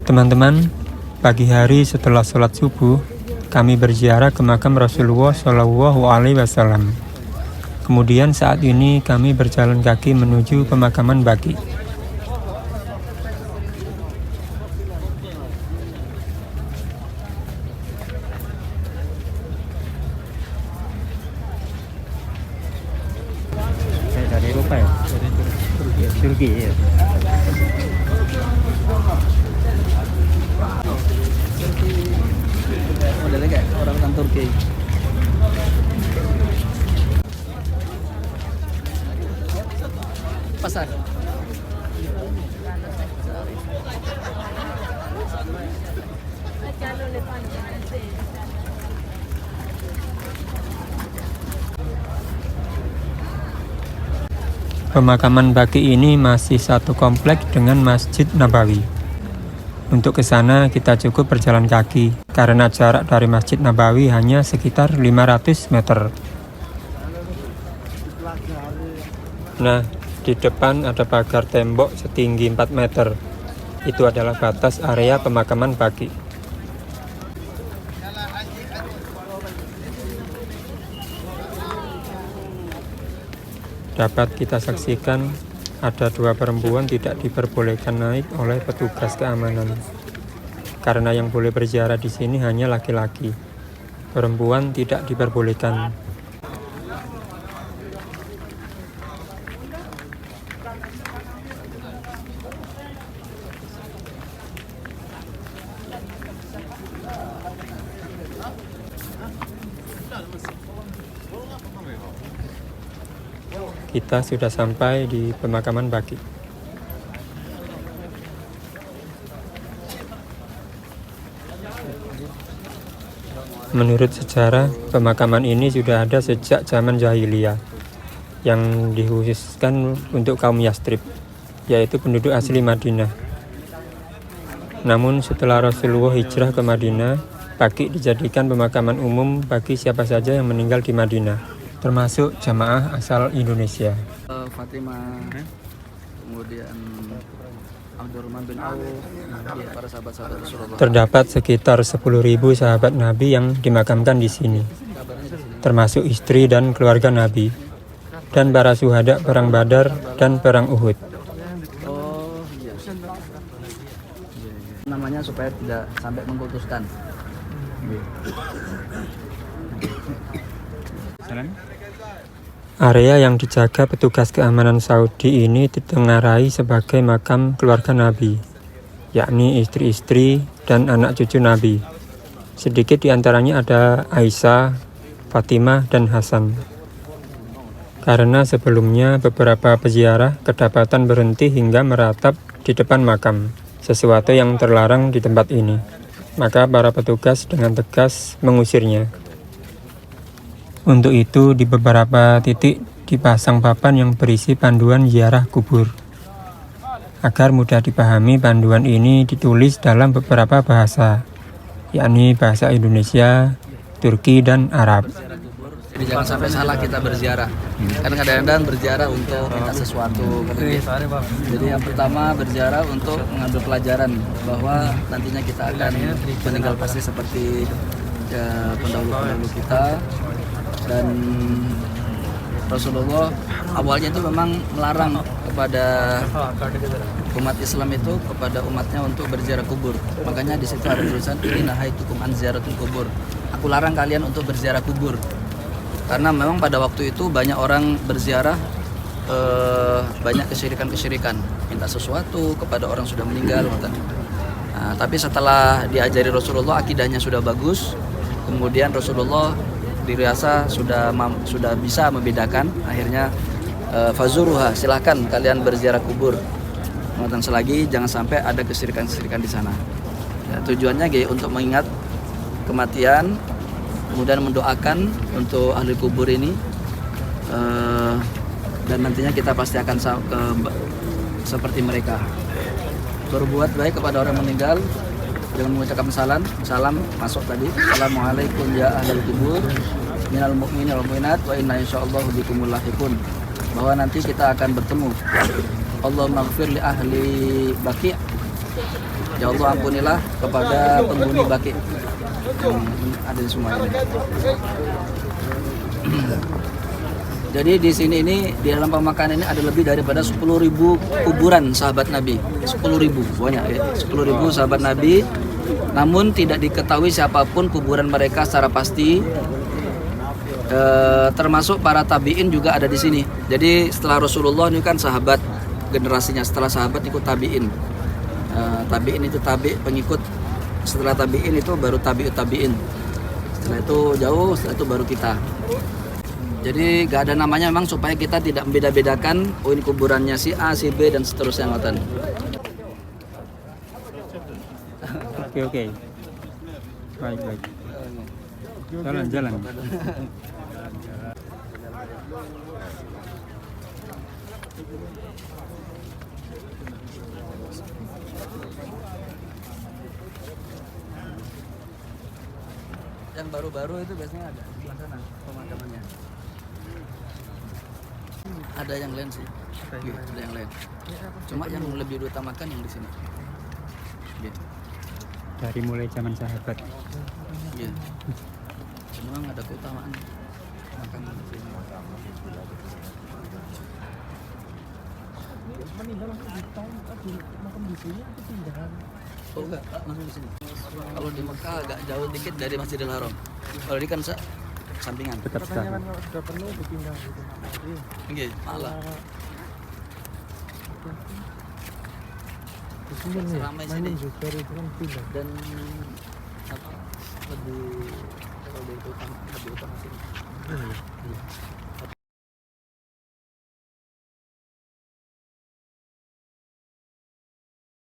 Teman-teman, pagi hari setelah sholat subuh, kami berziarah ke makam Rasulullah Shallallahu Alaihi Wasallam. Kemudian saat ini kami berjalan kaki menuju pemakaman Baqi. Dari Eropa ya? Turki ya. Modelnya kayak orang Turki. Pasar. Pemakaman Baqi ini masih satu komplek dengan Masjid Nabawi. Untuk ke sana kita cukup berjalan kaki, karena jarak dari Masjid Nabawi hanya sekitar 500 meter. Nah, di depan ada pagar tembok setinggi 4 meter. Itu adalah batas area pemakaman Baqi. Dapat kita saksikan ada 2 perempuan tidak diperbolehkan naik oleh petugas keamanan. Karena yang boleh berziarah di sini hanya laki-laki. Perempuan tidak diperbolehkan. Kita sudah sampai di pemakaman Baqi. Menurut sejarah, pemakaman ini sudah ada sejak zaman jahiliyah yang dikhususkan untuk kaum Yastrib, yaitu penduduk asli Madinah. Namun setelah Rasulullah hijrah ke Madinah, Baqi dijadikan pemakaman umum bagi siapa saja yang meninggal di Madinah, termasuk jamaah asal Indonesia. Fatimah, kemudian Abdurrahman bin Auf, para sahabat-sahabat Rasulullah. Terdapat sekitar 10.000 sahabat Nabi yang dimakamkan di sini, termasuk istri dan keluarga Nabi, dan para syuhada perang Badar dan perang Uhud. Oh iya. Namanya supaya tidak sampai mengkultuskan. Area yang dijaga petugas keamanan Saudi ini ditengarai sebagai makam keluarga Nabi, yakni istri-istri dan anak cucu Nabi. Sedikit diantaranya ada Aisyah, Fatimah, dan Hasan. Karena sebelumnya beberapa peziarah kedapatan berhenti hingga meratap di depan makam, sesuatu yang terlarang di tempat ini. Maka para petugas dengan tegas mengusirnya. Untuk itu, di beberapa titik dipasang papan yang berisi panduan ziarah kubur. Agar mudah dipahami, panduan ini ditulis dalam beberapa bahasa, yakni bahasa Indonesia, Turki, dan Arab. Jadi jangan sampai salah kita berziarah. Karena kadang-kadang berziarah untuk minta sesuatu. Jadi yang pertama berziarah untuk mengambil pelajaran bahwa nantinya kita akan meninggal pasti seperti pendahulu-pendahulu kita. Dan Rasulullah awalnya itu memang melarang kepada umat Islam itu kepada umatnya untuk berziarah kubur. Makanya di situ ada tulisan ini nahaitukum an ziyaratul kubur. Aku larang kalian untuk berziarah kubur. Karena memang pada waktu itu banyak orang berziarah, banyak kesyirikan-kesyirikan, minta sesuatu kepada orang sudah meninggal. Nah, tapi setelah diajari Rasulullah akidahnya sudah bagus, kemudian Rasulullah dirasa sudah bisa membedakan, akhirnya fazuruha, silahkan kalian berziarah kubur. Kemudian selagi jangan sampai ada kesyirikan-kesyirikan di sana. Ya, tujuannya untuk mengingat kematian, kemudian mendoakan untuk ahli kubur ini, dan nantinya kita pasti akan seperti mereka. Berbuat baik kepada orang meninggal dengan mengucapkan salam masuk tadi. Assalamualaikum ya ahlal kubur minal mu'minin wal mu'minat wa inna insyaallah bikumul lahiqun. Bahwa nanti kita akan bertemu. Allahumma ighfir li ahli Baqi'. Ya Allah ampunilah kepada penghuni Baqi'. Ada di semua ini. Jadi di sini ini di dalam pemakaman ini ada lebih daripada 10.000 kuburan sahabat Nabi. 10.000 banyak ya. 10.000 sahabat Nabi. Namun tidak diketahui siapapun kuburan mereka secara pasti. Termasuk para tabiin juga ada di sini. Jadi setelah Rasulullah ini kan sahabat generasinya, setelah sahabat ikut tabiin. Tabiin itu pengikut. Setelah tabiin itu baru tabiin. Setelah itu jauh, setelah itu baru kita. Jadi gak ada namanya memang supaya kita tidak membeda-bedakan ini kuburannya si A, si B dan seterusnya ngoten. Oke. Baik. Jalan. Yang baru-baru itu biasanya ada di sana pemakamannya. Ada yang lain sih. Ada yang lain. Cuma yang lebih diutamakan yang di sini. Gitu. Dari mulai zaman sahabat. Iya. Memang ada keutamaan makam di sini. Meninggal di makam di sini atau pindahan? Oh enggak, langsung di sini. Kalau di Mekah agak jauh dikit dari Masjidil Haram. Kalau di kan sampingan. Dekat sekali. Katanya kan kalau sudah penuh dipindah gitu. Iya, malah. Di sini nih, Seramai sini. mainin juga itu kan pindah. Dan apa lebih kalau dari utama lebih utama sini. Iya.